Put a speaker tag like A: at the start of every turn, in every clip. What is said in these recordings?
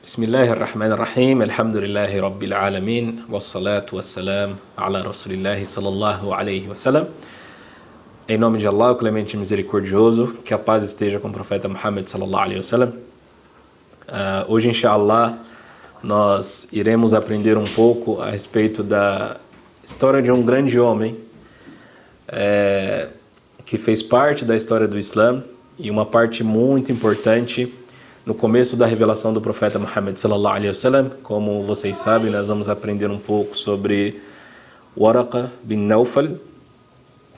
A: Bismillahirrahmanirrahim, alhamdulillahi rabbil alamin, wassalatu wassalam ala rasulillahi sallallahu alaihi wasallam. Em nome de Allah, o clemente e misericordioso, que a paz esteja com o profeta Muhammad sallallahu alaihi wasallam. Hoje, inshallah, nós iremos aprender um pouco a respeito da história de um grande homem que fez parte da história do Islã e uma parte muito importante no começo da revelação do profeta Muhammad sallallahu alaihi wasallam. Como vocês sabem, nós vamos aprender um pouco sobre Waraqa bin Nawfal,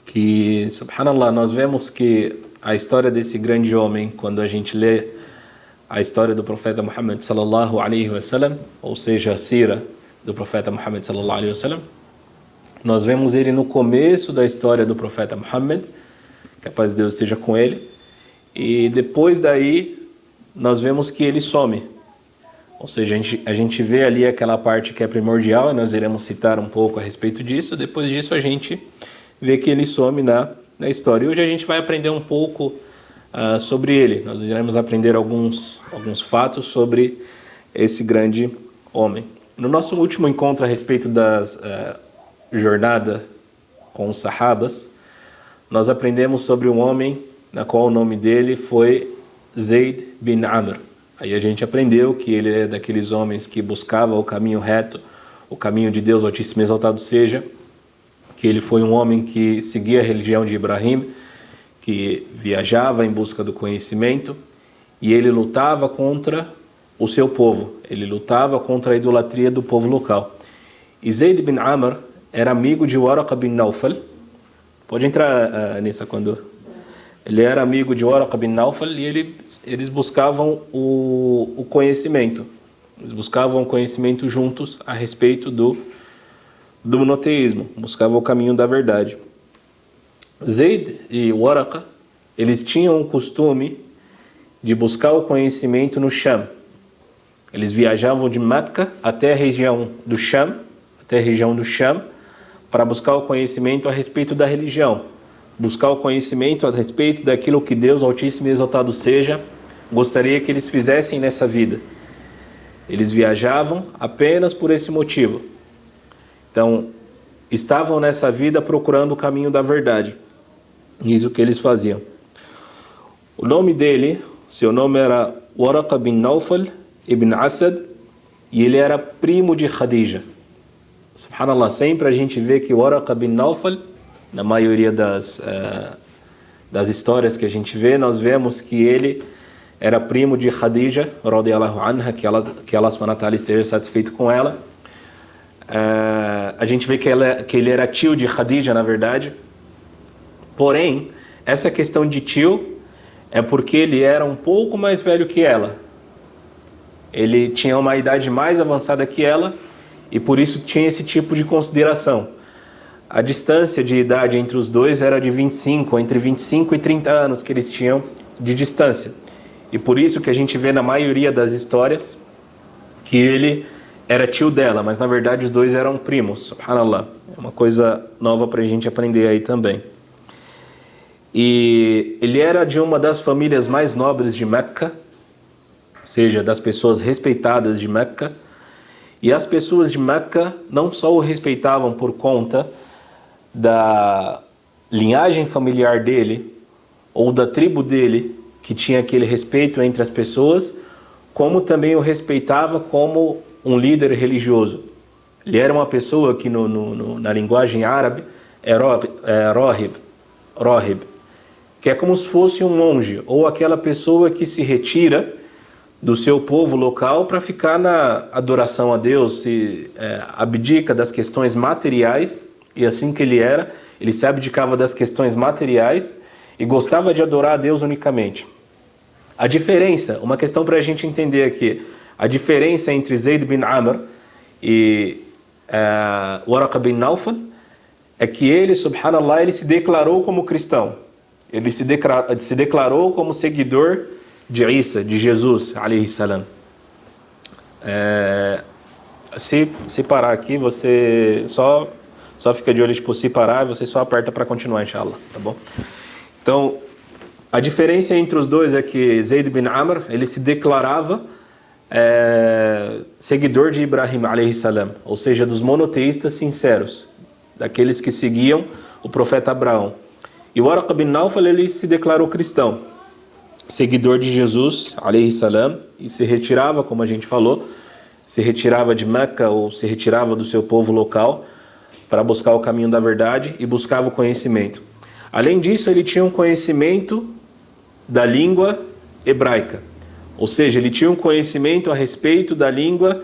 A: que, subhanallah, nós vemos que a história desse grande homem, quando a gente lê a história do profeta Muhammad sallallahu alaihi wasallam, ou seja, a sira do profeta Muhammad sallallahu alaihi wasallam, nós vemos ele no começo da história do profeta Muhammad, que a paz de Deus esteja com ele, e depois daí nós vemos que ele some. Ou seja, a gente vê ali aquela parte que é primordial, e nós iremos citar um pouco a respeito disso. Depois disso a gente vê que ele some na história. E hoje a gente vai aprender um pouco sobre ele. Nós iremos aprender alguns fatos sobre esse grande homem. No nosso último encontro a respeito das jornada com os sahabas, nós aprendemos sobre um homem na qual o nome dele foi Zayd bin Amr. Aí a gente aprendeu que ele é daqueles homens que buscava o caminho reto, o caminho de Deus Altíssimo e Exaltado seja, que ele foi um homem que seguia a religião de Ibrahim, que viajava em busca do conhecimento, e ele lutava contra o seu povo, ele lutava contra a idolatria do povo local. E Zayd bin Amr era amigo de Waraqa bin Nawfal. Pode entrar, Anissa, quando... Ele era amigo de Waraqa bin Nawfal e eles buscavam o conhecimento. Eles buscavam o conhecimento juntos a respeito do monoteísmo. Buscavam o caminho da verdade. Zayd e Waraqa, eles tinham o costume de buscar o conhecimento no Sham. Eles viajavam de Meca até a região do Sham, para buscar o conhecimento a respeito da religião. Buscar o conhecimento a respeito daquilo que Deus Altíssimo e Exaltado seja gostaria que eles fizessem nessa vida. Eles viajavam apenas por esse motivo. Então, estavam nessa vida procurando o caminho da verdade. Isso que eles faziam. O nome dele, seu nome era Waraqa bin Nawfal ibn Asad, e ele era primo de Khadija. Subhanallah, sempre a gente vê que Waraqa bin Nawfal, na maioria das histórias que a gente vê, nós vemos que ele era primo de Khadija, radiyallahu anha, que Allah subhanahu wa ta'ala esteja satisfeito com ela. A gente vê que ele era tio de Khadija, na verdade. Porém, essa questão de tio é porque ele era um pouco mais velho que ela. Ele tinha uma idade mais avançada que ela e por isso tinha esse tipo de consideração. A distância de idade entre os dois era de entre 25 e 30 anos que eles tinham de distância. E por isso que a gente vê na maioria das histórias que ele era tio dela, mas na verdade os dois eram primos, subhanallah. É uma coisa nova para a gente aprender aí também. E ele era de uma das famílias mais nobres de Meca, ou seja, das pessoas respeitadas de Meca. E as pessoas de Meca não só o respeitavam por conta da linhagem familiar dele ou da tribo dele, que tinha aquele respeito entre as pessoas, como também o respeitava como um líder religioso. Ele era uma pessoa que na linguagem árabe é rohib, que é como se fosse um monge ou aquela pessoa que se retira do seu povo local para ficar na adoração a Deus, se abdica das questões materiais. E assim que ele se abdicava das questões materiais e gostava de adorar a Deus unicamente. A diferença, uma questão para a gente entender aqui, a diferença entre Zayd bin Amr e Waraqa bin Nawfal é que ele, subhanallah, ele se declarou como cristão. Ele se declarou como seguidor de Isa, de Jesus, alayhi salam. Se parar aqui, você só fica de olho, tipo, se parar, você só aperta para continuar, inshallah, tá bom? Então, a diferença entre os dois é que Zayd bin Amr, ele se declarava seguidor de Ibrahim alayhi salam, ou seja, dos monoteístas sinceros, daqueles que seguiam o profeta Abraão. E o Waraqa bin Nawfal, ele se declarou cristão, seguidor de Jesus alayhi salam, e se retirava, como a gente falou, se retirava de Meca ou se retirava do seu povo local para buscar o caminho da verdade e buscava o conhecimento. Além disso, ele tinha um conhecimento da língua hebraica, ou seja, ele tinha um conhecimento a respeito da língua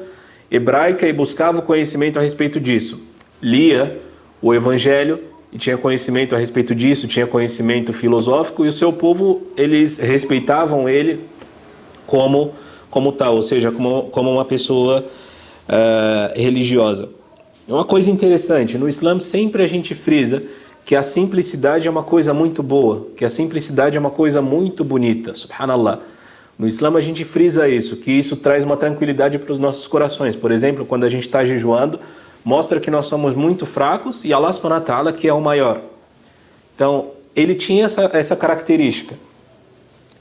A: hebraica e buscava o conhecimento a respeito disso. Lia o Evangelho e tinha conhecimento a respeito disso, tinha conhecimento filosófico, e o seu povo, eles respeitavam ele como tal, ou seja, como uma pessoa religiosa. Uma coisa interessante, no Islã sempre a gente frisa que a simplicidade é uma coisa muito boa, que a simplicidade é uma coisa muito bonita, subhanallah. No Islã a gente frisa isso, que isso traz uma tranquilidade para os nossos corações. Por exemplo, quando a gente está jejuando, mostra que nós somos muito fracos e Allah subhanahu wa ta'ala que é o maior. Então, ele tinha essa característica.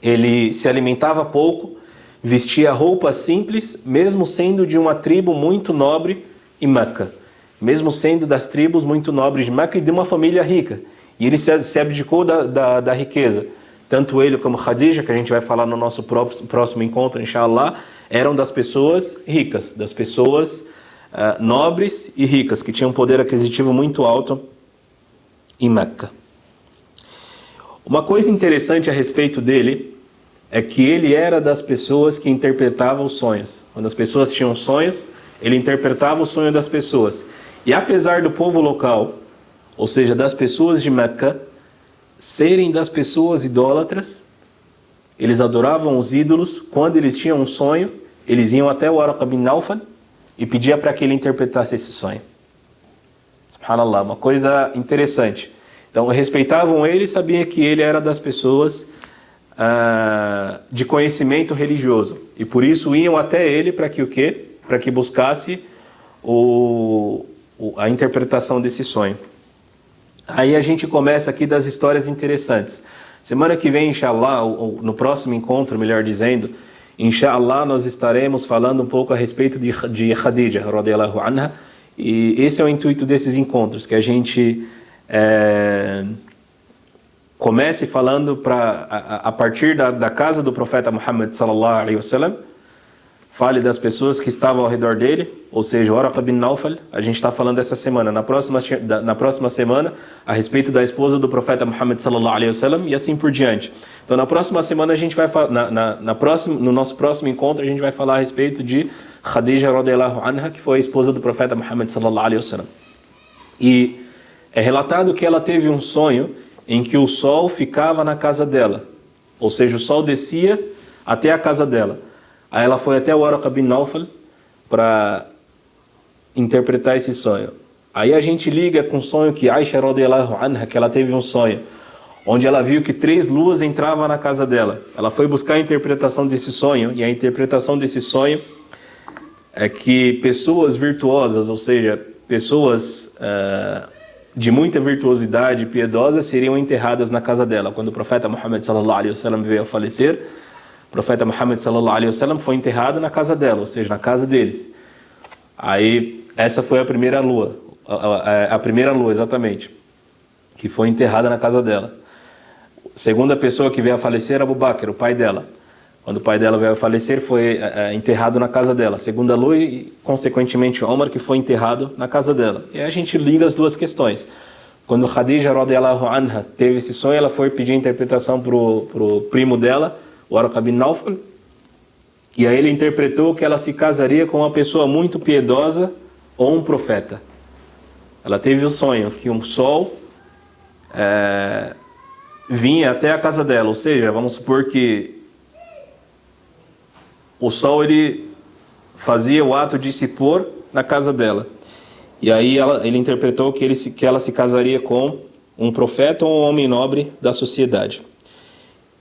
A: Ele se alimentava pouco, vestia roupas simples, mesmo sendo de uma tribo muito nobre em Meca. Mesmo sendo das tribos muito nobres de Meca e de uma família rica. E ele se abdicou da riqueza. Tanto ele como Khadija, que a gente vai falar no nosso próximo encontro, inshallah, eram das pessoas ricas, das pessoas nobres e ricas, que tinham um poder aquisitivo muito alto em Meca. Uma coisa interessante a respeito dele é que ele era das pessoas que interpretavam os sonhos. Quando as pessoas tinham sonhos, ele interpretava o sonho das pessoas. E apesar do povo local, ou seja, das pessoas de Meca, serem das pessoas idólatras, eles adoravam os ídolos. Quando eles tinham um sonho, eles iam até o Waraqa bin Nawfal e pediam para que ele interpretasse esse sonho. Subhanallah, uma coisa interessante. Então, respeitavam ele e sabiam que ele era das pessoas de conhecimento religioso. E por isso iam até ele para que o quê? Para que buscasse a interpretação desse sonho. Aí a gente começa aqui das histórias interessantes. Semana que vem, inshallah, no próximo encontro, melhor dizendo, inshallah, nós estaremos falando um pouco a respeito de Khadija, radiyallahu anha, e esse é o intuito desses encontros, que a gente comece falando a partir da casa do profeta Muhammad sallallahu alaihi wasallam, fale das pessoas que estavam ao redor dele, ou seja, Waraqa bin Nawfal. A gente está falando essa semana, na próxima semana, a respeito da esposa do profeta Muhammad sallallahu alaihi wasallam, e assim por diante. Então, na próxima semana a gente vai no nosso próximo encontro a gente vai falar a respeito de Khadija radiyallahu anha, que foi a esposa do profeta Muhammad sallallahu alaihi wasallam. E é relatado que ela teve um sonho em que o sol ficava na casa dela, ou seja, o sol descia até a casa dela. Aí ela foi até o Waraqa bin Nawfal para interpretar esse sonho. Aí a gente liga com o sonho que Aisha radiyallahu anha, que ela teve um sonho, onde ela viu que 3 luas entravam na casa dela. Ela foi buscar a interpretação desse sonho, e a interpretação desse sonho é que pessoas virtuosas, ou seja, pessoas de muita virtuosidade e piedosas, seriam enterradas na casa dela. Quando o profeta Muhammad sallallahu alaihi wasallam veio a falecer, o profeta Muhammad sallallahu alaihi wasallam foi enterrado na casa dela, ou seja, na casa deles. Aí essa foi a primeira lua, exatamente, que foi enterrada na casa dela. Segunda pessoa que veio a falecer era Abu Bakr, o pai dela. Quando o pai dela veio a falecer, foi enterrado na casa dela. Segunda lua e, consequentemente, Omar, que foi enterrado na casa dela. E aí a gente liga as duas questões. Quando Khadija radiyallahu anha teve esse sonho, ela foi pedir interpretação pro primo dela, o Waraqa bin Nawfal, e aí ele interpretou que ela se casaria com uma pessoa muito piedosa ou um profeta. Ela teve o sonho que um sol vinha até a casa dela, ou seja, vamos supor que o sol ele fazia o ato de se pôr na casa dela. E aí ele interpretou que ela se casaria com um profeta ou um homem nobre da sociedade.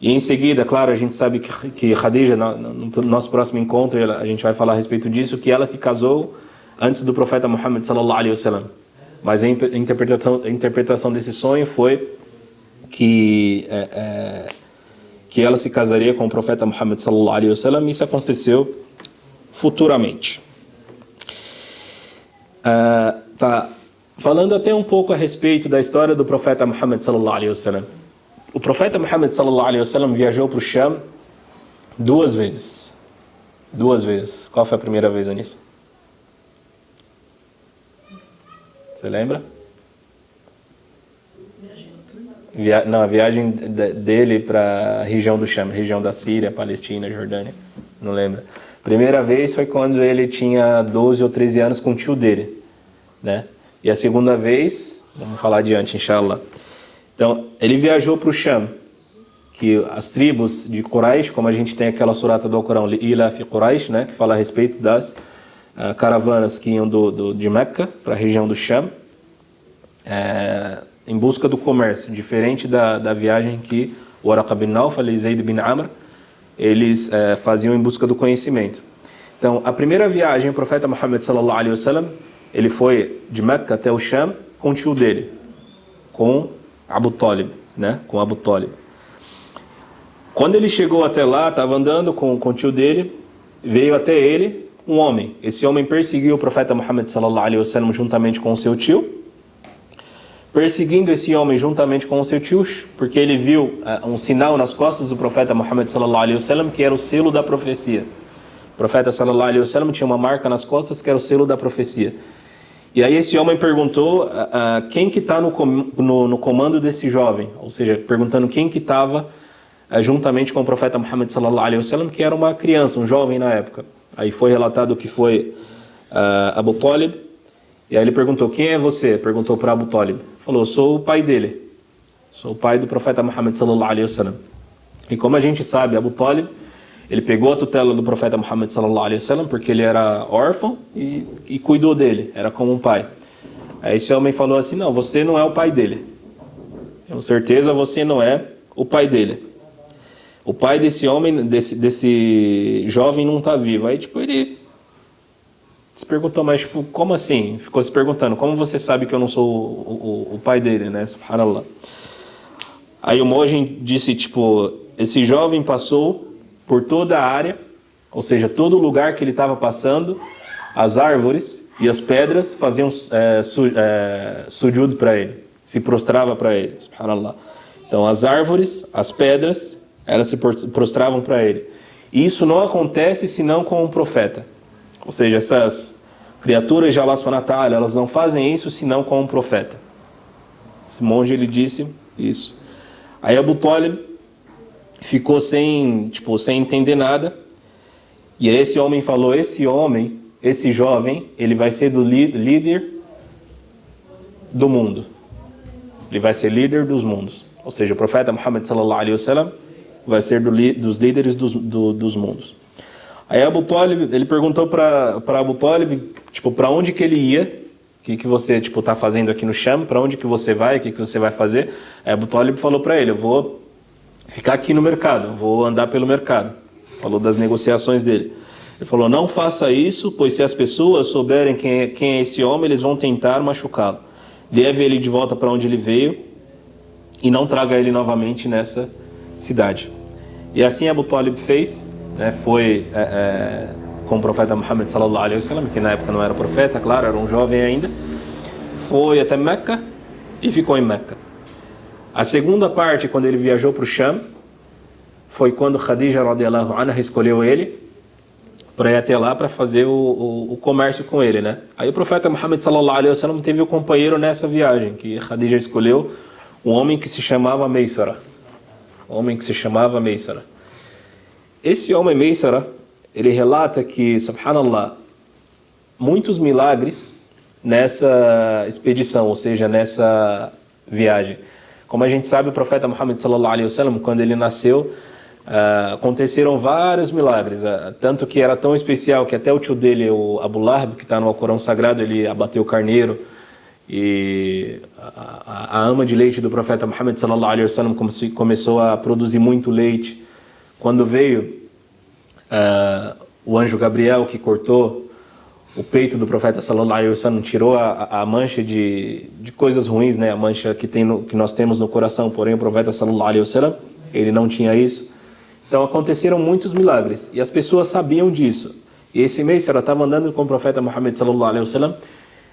A: E em seguida, claro, a gente sabe que Khadija, no nosso próximo encontro, a gente vai falar a respeito disso, que ela se casou antes do profeta Muhammad sallallahu alaihi wasallam. Mas a interpretação desse sonho foi que ela se casaria com o profeta Muhammad sallallahu alaihi wasallam. Isso aconteceu
B: futuramente.
A: Tá. Falando até um pouco a respeito da história do profeta Muhammad sallallahu alaihi wasallam. O profeta Muhammad sallallahu alaihi wasallam viajou para o Sham 2 vezes. 2 vezes. Qual foi a primeira vez, Anis? Você lembra? Não, a viagem dele para a região do Sham, região da Síria, Palestina, Jordânia. Não lembra? Primeira vez foi quando ele tinha 12 ou 13 anos com o tio dele, né? E a segunda vez, vamos falar adiante, inshallah. Então, ele viajou para o Sham, que as tribos de Quraysh, como a gente tem aquela surata do Alcorão, Ila fi Quraysh, né, que fala a respeito das caravanas que iam de Meca para a região do Sham, em busca do comércio, diferente da viagem que o Waraqa bin Nawfal e Zayd bin Amr, eles faziam em busca do conhecimento. Então, a primeira viagem, o profeta Muhammad sallallahu alaihi wasallam, ele foi de Meca até o Sham com o tio dele, com Abu Talib, né? Com Abu Talib. Quando ele chegou até lá, estava andando com o tio dele, veio até ele um homem. Esse homem perseguiu o profeta Muhammad sallallahu alaihi wasallam juntamente com o seu tio. Perseguindo esse homem juntamente com o seu tio, porque ele viu um sinal nas costas do profeta Muhammad sallallahu alaihi wasallam, que era o selo da profecia. O profeta sallallahu alaihi wasallam tinha uma marca nas costas que era o selo da profecia. E aí esse homem perguntou quem que está no comando desse jovem, ou seja, perguntando quem que estava juntamente com o profeta Muhammad sallallahu alaihi wasallam, que era uma criança, um jovem na época. Aí foi relatado que foi Abu Talib, e aí ele perguntou, quem é você? Perguntou para Abu Talib. Falou, sou o pai dele, sou o pai do profeta Muhammad sallallahu alaihi wasallam. E como a gente sabe, Abu Talib, ele pegou a tutela do profeta Muhammad sallallahu alaihi wasallam porque ele era órfão e cuidou dele, era como um pai. Aí esse homem falou assim, não, você não é o pai dele. Com certeza você não é o pai dele. O pai desse homem, desse jovem não está vivo. Aí tipo ele se perguntou, mas tipo, como assim? Ficou se perguntando, como você sabe que eu não sou o pai dele, né? Subhanallah. Aí o monge disse, tipo, esse jovem passou por toda a área, ou seja, todo lugar que ele estava passando, as árvores e as pedras faziam sujud para ele, se prostrava para ele, subhanallah. Então as árvores, as pedras, elas se prostravam para ele. E isso não acontece senão com um profeta. Ou seja, essas criaturas de Allah subhanahu wa ta'ala, elas não fazem isso senão com um profeta. Esse monge, ele disse isso. Aí Abu Talib ficou sem entender nada. E aí esse homem falou, esse jovem, ele vai ser do líder do mundo. Ele vai ser líder dos mundos. Ou seja, o profeta Muhammad sallallahu alaihi wasallam vai ser dos líderes dos mundos. Aí Abu Talib, ele perguntou para Abu Talib, tipo, para onde que ele ia? O que você, tipo, tá fazendo aqui no Sham? Para onde que você vai? O que você vai fazer? Aí Abu Talib falou para ele, eu vou ficar aqui no mercado, vou andar pelo mercado. Falou das negociações dele. Ele falou, não faça isso, pois se as pessoas souberem quem é esse homem, eles vão tentar machucá-lo. Leve ele de volta para onde ele veio e não traga ele novamente nessa cidade. E assim Abu Talib fez, né, foi com o profeta Muhammad sallallahu alaihi wasallam, que na época não era profeta, claro, era um jovem ainda, foi até Meca e ficou em Meca. A segunda parte, quando ele viajou para o Sham, foi quando Khadija radiyallahu anha escolheu ele para ir até lá para fazer o comércio com ele, né? Aí o profeta Muhammad sallallahu alaihi wasallam teve o companheiro nessa viagem, que Khadija escolheu um homem que se chamava Maysara. Esse homem Maysara, ele relata que, subhanallah, muitos milagres nessa expedição, ou seja, nessa viagem. Como a gente sabe, o profeta Muhammad sallallahu alaihi wasallam, quando ele nasceu, aconteceram vários milagres, tanto que era tão especial que até o tio dele, o Abu Lahab, que está no Alcorão Sagrado, ele abateu o carneiro, e a ama de leite do profeta Muhammad sallallahu alaihi wasallam começou a produzir muito leite. Quando veio o anjo Gabriel, que cortou o peito do profeta sallallahu alaihi wasallam, tirou a mancha de coisas ruins, né? A mancha que nós temos no coração, porém o profeta sallallahu alaihi wasallam, ele não tinha isso. Então aconteceram muitos milagres e as pessoas sabiam disso. E esse Maysara estava andando com o profeta Muhammad sallallahu alaihi wasallam.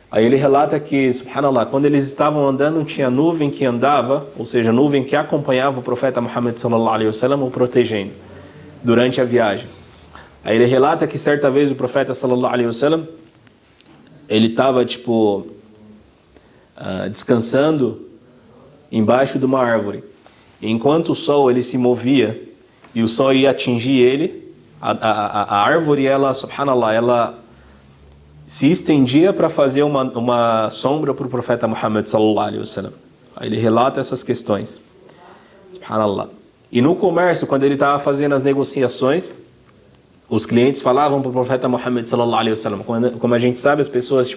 A: Aí ele relata que, subhanallah, quando eles estavam andando, tinha nuvem que andava, ou seja, nuvem que acompanhava o profeta Muhammad sallallahu alaihi wasallam, o protegendo durante a viagem. Aí ele relata que certa vez o profeta sallallahu alaihi wasallam, ele estava descansando embaixo de uma árvore. E enquanto o sol ele se movia e o sol ia atingir ele, a árvore, ela, subhanallah, ela se estendia para fazer uma sombra para o profeta Muhammad sallallahu alaihi wasallam. Aí ele relata essas questões. Subhanallah. E no comércio, quando ele estava fazendo as negociações, os clientes falavam para o profeta Muhammad sallallahu alaihi wasallam. Como a gente sabe, as pessoas,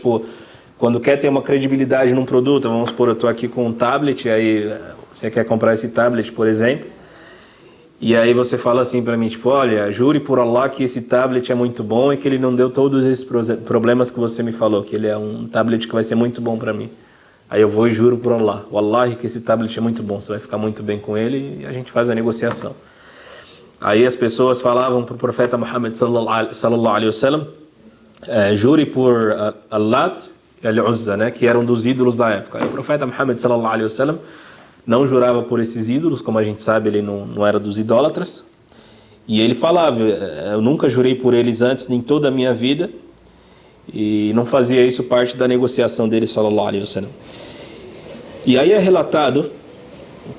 A: quando quer ter uma credibilidade num produto, vamos supor, eu estou aqui com um tablet, aí você quer comprar esse tablet, por exemplo, e aí você fala assim para mim, olha, jure por Allah que esse tablet é muito bom e que ele não deu todos esses problemas que você me falou, que ele é um tablet que vai ser muito bom para mim. Aí eu vou e juro por Allah, Wallahi que esse tablet é muito bom, você vai ficar muito bem com ele, e a gente faz a negociação. Aí as pessoas falavam para o profeta Muhammad sallallahu alaihi wasallam, jure por Allat e Al-Uzza, né, que eram dos ídolos da época. Aí o profeta Muhammad sallallahu alaihi wasallam não jurava por esses ídolos, como a gente sabe, ele não era dos idólatras. E ele falava, eu nunca jurei por eles antes em toda a minha vida, e não fazia isso parte da negociação dele, sallallahu alaihi wasallam. E aí é relatado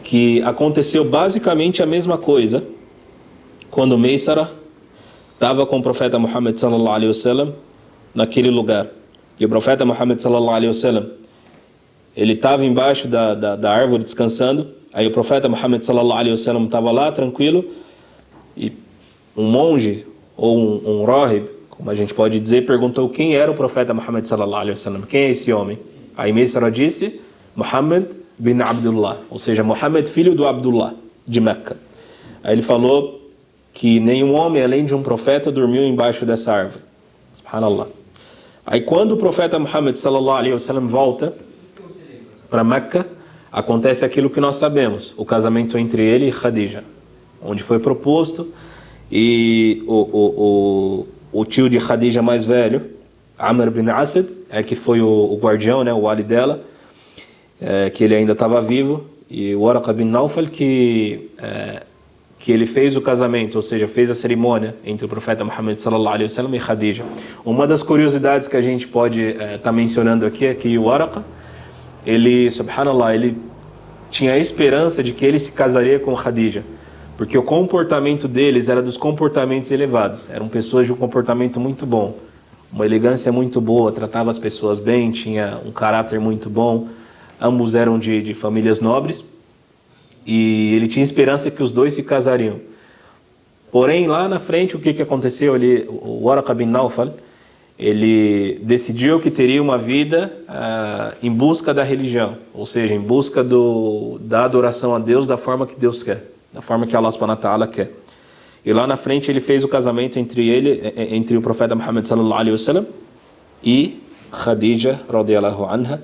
A: que aconteceu basicamente a mesma coisa quando Maysara estava com o profeta Muhammad sallallahu alaihi wasallam naquele lugar. E o profeta Muhammad sallallahu alaihi wasallam, ele estava embaixo da árvore descansando. Aí o profeta Muhammad sallallahu alaihi wasallam estava lá tranquilo, e um monge ou um rahib, como a gente pode dizer, perguntou quem era o profeta Muhammad sallallahu alaihi wasallam, quem é esse homem? Aí Maysara disse, Muhammad bin Abdullah, ou seja, Muhammad filho do Abdullah de Meca. Aí ele falou que nenhum homem além de um profeta dormiu embaixo dessa árvore. Subhanallah. Aí quando o profeta Muhammad sallallahu alaihi wasallam volta para Meca, acontece aquilo que nós sabemos, o casamento entre ele e Khadija, onde foi proposto, e o tio de Khadija mais velho, Amr bin Asad, que foi o guardião, né, o wali dela, que ele ainda estava vivo, e o Waraqa bin Nawfal, que ele fez o casamento, ou seja, fez a cerimônia entre o profeta Muhammad sallallahu alaihi wasallam e Khadija. Uma das curiosidades que a gente pode estar mencionando aqui é que o Waraqa, ele, subhanallah, ele tinha a esperança de que ele se casaria com Khadija, porque o comportamento deles era dos comportamentos elevados, eram pessoas de um comportamento muito bom, uma elegância muito boa, tratava as pessoas bem, tinha um caráter muito bom, ambos eram de famílias nobres, e ele tinha esperança que os dois se casariam. Porém, lá na frente, o que aconteceu? O Waraqa bin Nawfal, ele decidiu que teria uma vida em busca da religião, ou seja, em busca da adoração a Deus da forma que Deus quer, da forma que Allah subhanahu wa ta'ala quer. E lá na frente ele fez o casamento entre o profeta Muhammad sallallahu alaihi wasallam e Khadija radiyallahu anha,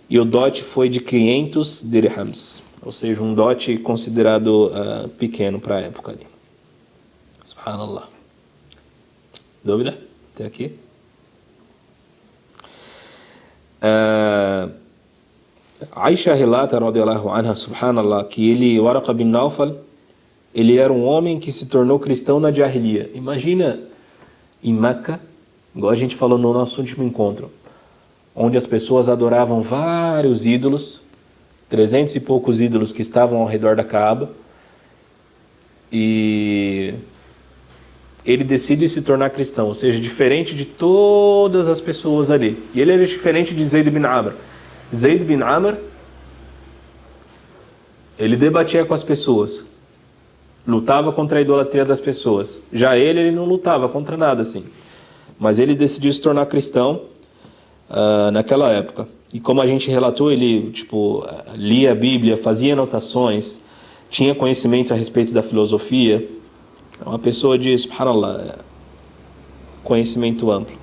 A: e o dote foi de 500 dirhams, ou seja, um dote considerado pequeno para a época ali. Subhanallah. Dúvida? Até aqui? Aisha relata, radiyallahu anha, subhanallah, que Waraqa bin Nawfal, ele era um homem que se tornou cristão na Jahiliya. Imagina em Meca, igual a gente falou no nosso último encontro, onde as pessoas adoravam vários ídolos, 300 e poucos ídolos que estavam ao redor da Kaaba, e ele decide se tornar cristão, ou seja, diferente de todas as pessoas ali. E ele era diferente de Zayd bin Amr. Zayd bin Amr, ele debatia com as pessoas, lutava contra a idolatria das pessoas. Já ele não lutava contra nada assim, mas ele decidiu se tornar cristão naquela época. E como a gente relatou, ele lia a Bíblia, fazia anotações, tinha conhecimento a respeito da filosofia. É uma pessoa de, subhanallah, conhecimento amplo.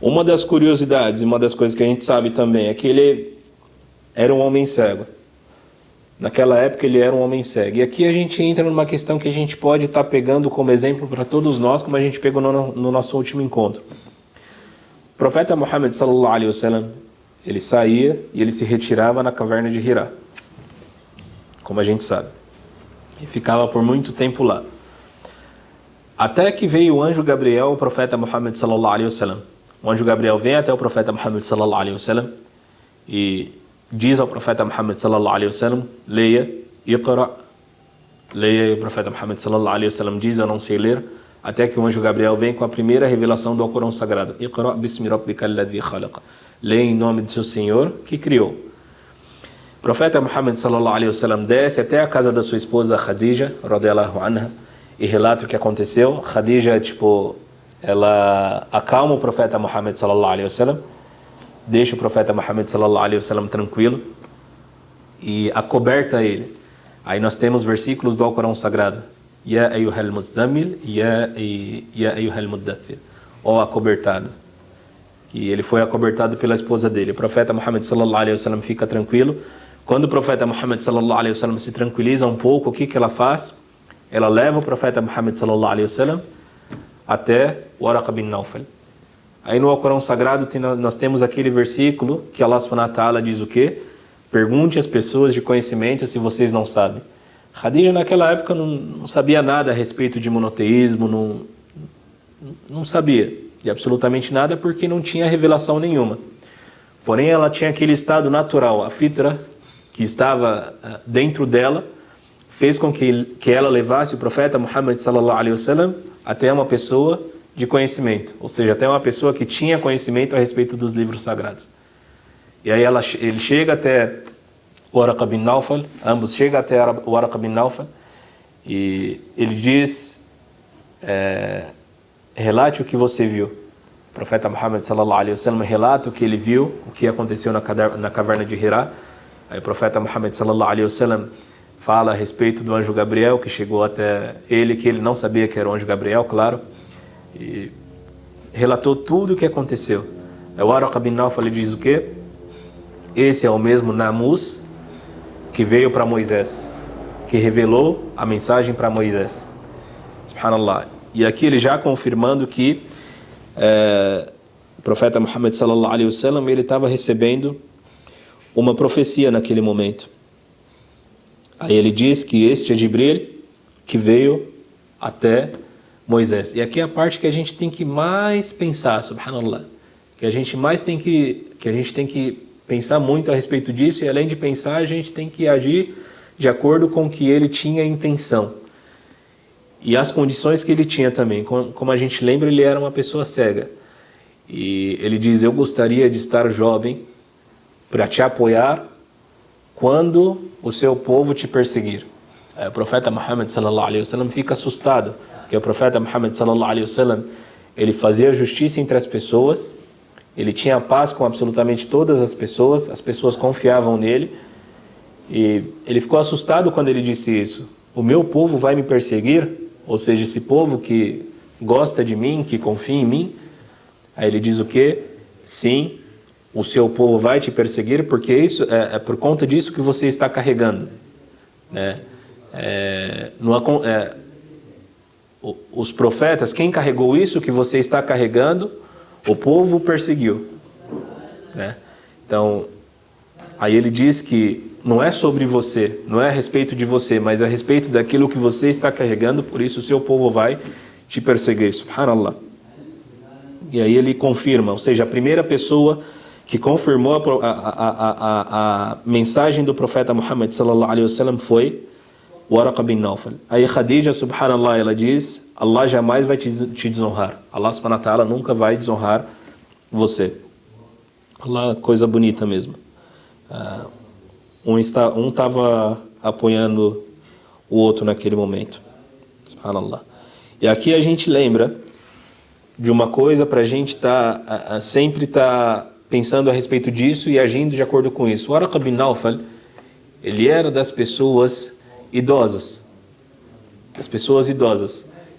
A: Uma das curiosidades, uma das coisas que a gente sabe também, é que ele era um homem cego. Naquela época ele era um homem cego. E aqui a gente entra numa questão que a gente pode estar pegando como exemplo para todos nós, como a gente pegou no nosso último encontro. O profeta Muhammad sallallahu alaihi wasallam, ele saía e ele se retirava na caverna de Hira, como a gente sabe. E ficava por muito tempo lá. Até que veio o anjo Gabriel, o profeta Muhammad sallallahu alaihi wasallam. O anjo Gabriel vem até o profeta Muhammad sallallahu alaihi wasallam e diz ao profeta Muhammad sallallahu alaihi wasallam: leia, iqra. Leia, e o profeta Muhammad sallallahu alaihi wasallam diz: eu não sei ler. Até que o anjo Gabriel vem com a primeira revelação do Alcorão Sagrado: iqra bismi rabbika alladhi khalaqa. Leia em nome de seu Senhor que criou. O profeta Muhammad sallallahu alaihi wasallam desce até a casa da sua esposa Khadija radhiyallahu anha e relata o que aconteceu. Khadija, ela acalma o profeta Muhammad sallallahu alaihi wasallam, deixa o profeta Muhammad sallallahu alaihi wasallam tranquilo e acoberta ele. Aí nós temos versículos do Alcorão Sagrado: Ya ayyuhal muzammil, ya ayyuhal muddathir. Ó acobertado. Que ele foi acobertado pela esposa dele. O profeta Muhammad sallallahu alaihi wasallam fica tranquilo. Quando o profeta Muhammad sallallahu alaihi wasallam se tranquiliza um pouco, o que ela faz? Ela leva o profeta Muhammad sallallahu alaihi wasallam até Waraqa bin Nawfal. Aí no Alcorão Sagrado nós temos aquele versículo que Allah subhanahu wa ta'ala diz o quê? Pergunte às pessoas de conhecimento se vocês não sabem. Khadija naquela época não sabia nada a respeito de monoteísmo, não sabia de absolutamente nada porque não tinha revelação nenhuma. Porém ela tinha aquele estado natural, a fitra que estava dentro dela, fez com que ela levasse o profeta Muhammad sallallahu alaihi wasallam até uma pessoa de conhecimento, ou seja, até uma pessoa que tinha conhecimento a respeito dos livros sagrados. E aí ele chega até Waraqa bin Nawfal, ambos chegam até Waraqa bin Nawfal, e ele diz: relate o que você viu. O profeta Muhammad sallallahu alaihi wasallam relata o que ele viu, o que aconteceu na caverna de Hira. Aí o profeta Muhammad sallallahu alaihi wasallam fala a respeito do anjo Gabriel que chegou até ele, que ele não sabia que era o anjo Gabriel, claro, e relatou tudo o que aconteceu. O Waraqa bin Nawfal diz o quê? Esse é o mesmo Namus que veio para Moisés, que revelou a mensagem para Moisés. Subhanallah. E aqui ele já confirmando que o profeta Muhammad sallallahu alaihi wasallam ele estava recebendo uma profecia naquele momento. Aí ele diz que este é Jibril que veio até Moisés. E aqui é a parte que a gente tem que mais pensar, subhanallah, que a gente tem que pensar muito a respeito disso, e além de pensar, a gente tem que agir de acordo com o que ele tinha intenção e as condições que ele tinha também. Como a gente lembra, ele era uma pessoa cega, e ele diz: eu gostaria de estar jovem para te apoiar quando o seu povo te perseguir. O profeta Muhammad sallallahu alaihi wasallam fica assustado, porque o profeta Muhammad sallallahu alaihi wasallam ele fazia justiça entre as pessoas, ele tinha paz com absolutamente todas as pessoas confiavam nele, e ele ficou assustado quando ele disse isso: o meu povo vai me perseguir, ou seja, esse povo que gosta de mim, que confia em mim. Aí ele diz o quê? Sim, o seu povo vai te perseguir, porque isso é por conta disso que você está carregando, né? Os profetas, quem carregou isso que você está carregando, o povo perseguiu, né? Então, aí ele diz que não é sobre você, não é a respeito de você, mas a respeito daquilo que você está carregando, por isso o seu povo vai te perseguir, subhanallah. E aí ele confirma, ou seja, a primeira pessoa que confirmou a mensagem do profeta Muhammad sallallahu alaihi wasallam foi Waraqa bin Nawfal. Aí Khadija, subhanallah, ela diz: Allah jamais vai te desonrar. Allah subhanahu wa ta'ala nunca vai desonrar você. Allah, coisa bonita mesmo. Um estava apoiando o outro naquele momento. Subhanallah. E aqui a gente lembra de uma coisa para a gente sempre estar pensando a respeito disso e agindo de acordo com isso. O Waraqa bin Nawfal, ele era das pessoas idosas.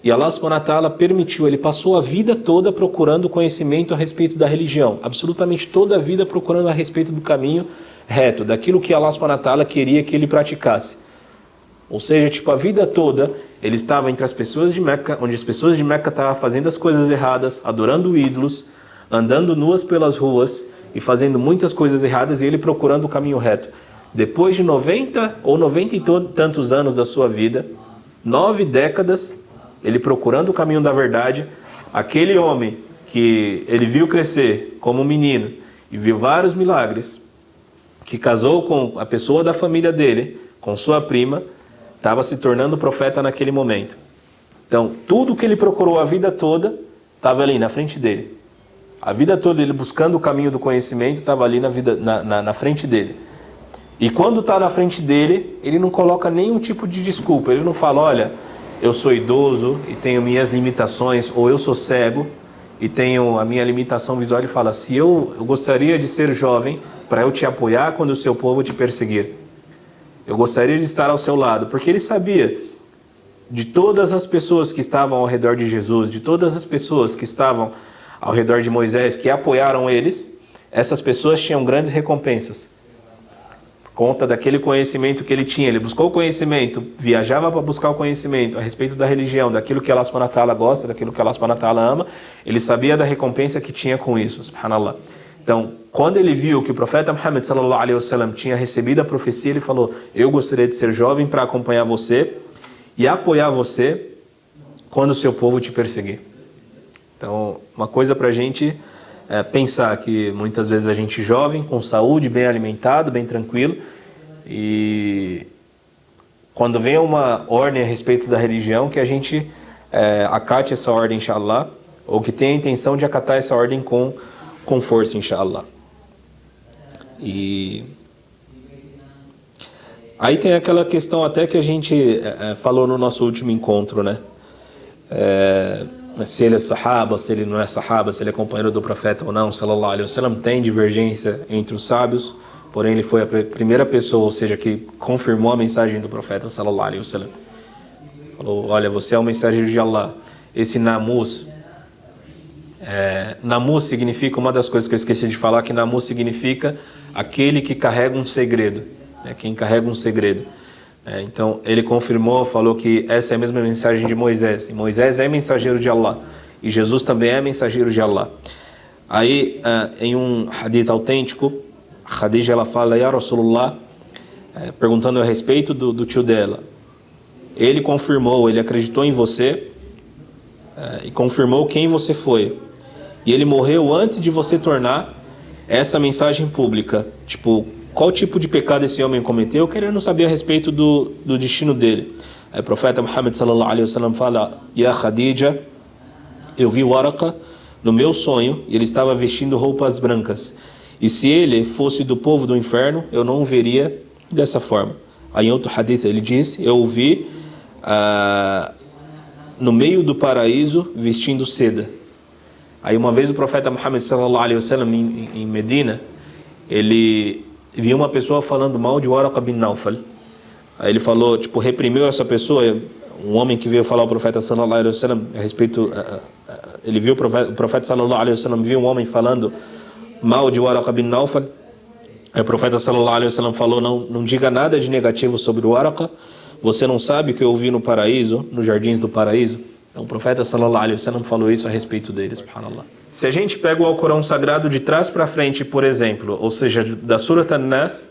A: E Allah subhanahu wa ta'ala permitiu, ele passou a vida toda procurando conhecimento a respeito da religião, absolutamente toda a vida procurando a respeito do caminho reto, daquilo que Allah subhanahu wa ta'ala queria que ele praticasse. Ou seja, a vida toda ele estava entre as pessoas de Meca, onde as pessoas de Meca estavam fazendo as coisas erradas, adorando ídolos, andando nuas pelas ruas e fazendo muitas coisas erradas, e ele procurando o caminho reto. Depois de 90 ou 90 e tantos anos da sua vida, 9 décadas, ele procurando o caminho da verdade, aquele homem que ele viu crescer como menino e viu vários milagres, que casou com a pessoa da família dele, com sua prima, estava se tornando profeta naquele momento. Então, tudo que ele procurou a vida toda, estava ali na frente dele. A vida toda ele buscando o caminho do conhecimento, estava ali na frente dele. E quando está na frente dele, ele não coloca nenhum tipo de desculpa. Ele não fala, olha, eu sou idoso e tenho minhas limitações, ou eu sou cego e tenho a minha limitação visual. Ele fala, se eu gostaria de ser jovem para eu te apoiar quando o seu povo te perseguir. Eu gostaria de estar ao seu lado, porque ele sabia de todas as pessoas que estavam ao redor de Jesus, de todas as pessoas que estavam ao redor de Moisés, que apoiaram eles, essas pessoas tinham grandes recompensas. Por conta daquele conhecimento que ele tinha, ele buscou o conhecimento, viajava para buscar o conhecimento a respeito da religião, daquilo que Allah subhanahu wa ta'ala gosta, daquilo que Allah subhanahu wa ta'ala ama, ele sabia da recompensa que tinha com isso, subhanallah. Então, quando ele viu que o profeta Muhammad sallallahu alaihi wasallam tinha recebido a profecia, ele falou, eu gostaria de ser jovem para acompanhar você e apoiar você quando o seu povo te perseguir. Então, uma coisa para a gente pensar que muitas vezes a gente jovem, com saúde, bem alimentado, bem tranquilo, e quando vem uma ordem a respeito da religião, que a gente acate essa ordem, inshallah, ou que tenha a intenção de acatar essa ordem com força, inshallah. E aí tem aquela questão até que a gente falou no nosso último encontro, né? Se ele é sahaba, se ele não é sahaba, se ele é companheiro do profeta ou não, sallallahu alaihi wasallam, tem divergência entre os sábios, porém ele foi a primeira pessoa, ou seja, que confirmou a mensagem do profeta, sallallahu alaihi wasallam. Falou, olha, você é o mensageiro de Allah. Esse Namus, Namus significa, uma das coisas que eu esqueci de falar, que Namus significa aquele que carrega um segredo, né? Quem carrega um segredo. Então ele confirmou, falou que essa é a mesma mensagem de Moisés, e Moisés é mensageiro de Allah, e Jesus também é mensageiro de Allah. Aí em um hadith autêntico, Khadija ela fala, Ya Rasulullah, perguntando a respeito do tio dela, ele confirmou, ele acreditou em você e confirmou quem você foi, e ele morreu antes de você tornar essa mensagem pública. Qual tipo de pecado esse homem cometeu, querendo saber a respeito do destino dele. Aí o profeta Muhammad sallallahu alaihi wasallam fala, Ya Khadija, eu vi o Waraqa no meu sonho, e ele estava vestindo roupas brancas, e se ele fosse do povo do inferno, eu não o veria dessa forma. Aí em outro hadith ele diz, eu o vi no meio do paraíso vestindo seda. Aí uma vez o profeta Muhammad sallallahu alaihi wasallam em Medina, ele viu uma pessoa falando mal de Waraqa bin Nawfal. Aí ele falou, reprimiu essa pessoa, um homem que veio falar ao profeta sallallahu alaihi wasallam a respeito, ele viu o profeta sallallahu alaihi wasallam viu um homem falando mal de Waraqa bin Nawfal. Aí o profeta sallallahu alaihi wasallam falou, não diga nada de negativo sobre o Waraqa, você não sabe o que eu vi no paraíso, nos jardins do paraíso? Então o profeta sallallahu alaihi wasallam falou isso a respeito dele, subhanallah. Se a gente pega o Alcorão Sagrado de trás para frente, por exemplo, ou seja, da Surat An-Nas,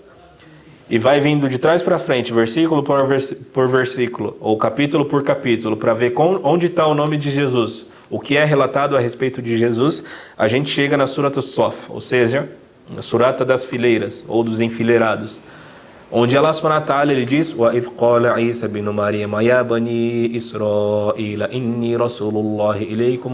A: e vai vindo de trás para frente, versículo por versículo, ou capítulo por capítulo, para ver onde está o nome de Jesus, o que é relatado a respeito de Jesus, a gente chega na Surat As-Saff, ou seja, na Surata das fileiras, ou dos enfileirados, onde Allah subhanahu wa ta'ala ele diz, وَإِذْ قَالَ عِيسَى بْنُ مَرْيَمَ يَا بَنِي إِسْرَائِيلَ إِنِّي رَسُولُ اللَّهِ إِلَيْكُمْ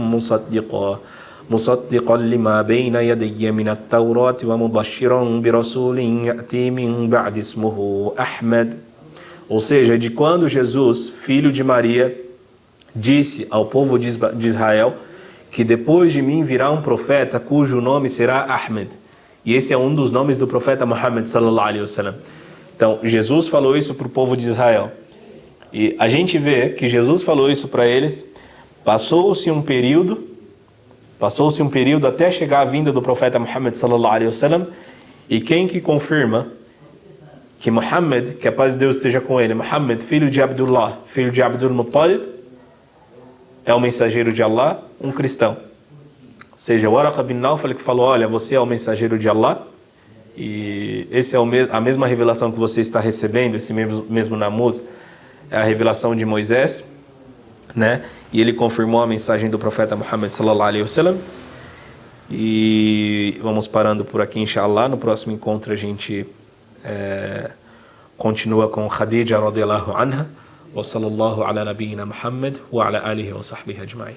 A: مُصَدِّقًا لِمَا بَيْنَ يَدَيَّ مِنَ التَّوْرَاةِ وَمُبَشِّرًا بِرَسُولٍ يَأْتِي مِنْ بَعْدِ اسْمُهُ أَحْمَدَ. Ou seja, de quando Jesus, filho de Maria, disse ao povo de Israel que depois de mim virá um profeta cujo nome será Ahmed. E esse é um dos nomes do profeta Muhammad sallallahu alaihi wasallam. Então, Jesus falou isso para o povo de Israel. E a gente vê que Jesus falou isso para eles Passou-se um período até chegar a vinda do profeta Muhammad sallallahu alaihi wasallam, e quem que confirma que Muhammad, que a paz de Deus esteja com ele, Muhammad, filho de Abdullah, filho de Abdul Muttalib, é o mensageiro de Allah, um cristão. Ou seja, o Waraqa bin Nawfal que falou, olha, você é o mensageiro de Allah, e esse é a mesma revelação que você está recebendo, esse mesmo namuz, é a revelação de Moisés, né? E ele confirmou a mensagem do profeta Muhammad sallallahu alaihi wasallam. E vamos parando por aqui, inshallah. No próximo encontro a gente continua com Khadija radiyallahu anha. Wa sallallahu ala nabiyyina Muhammad wa ala alihi wa sahbihi ajma'in.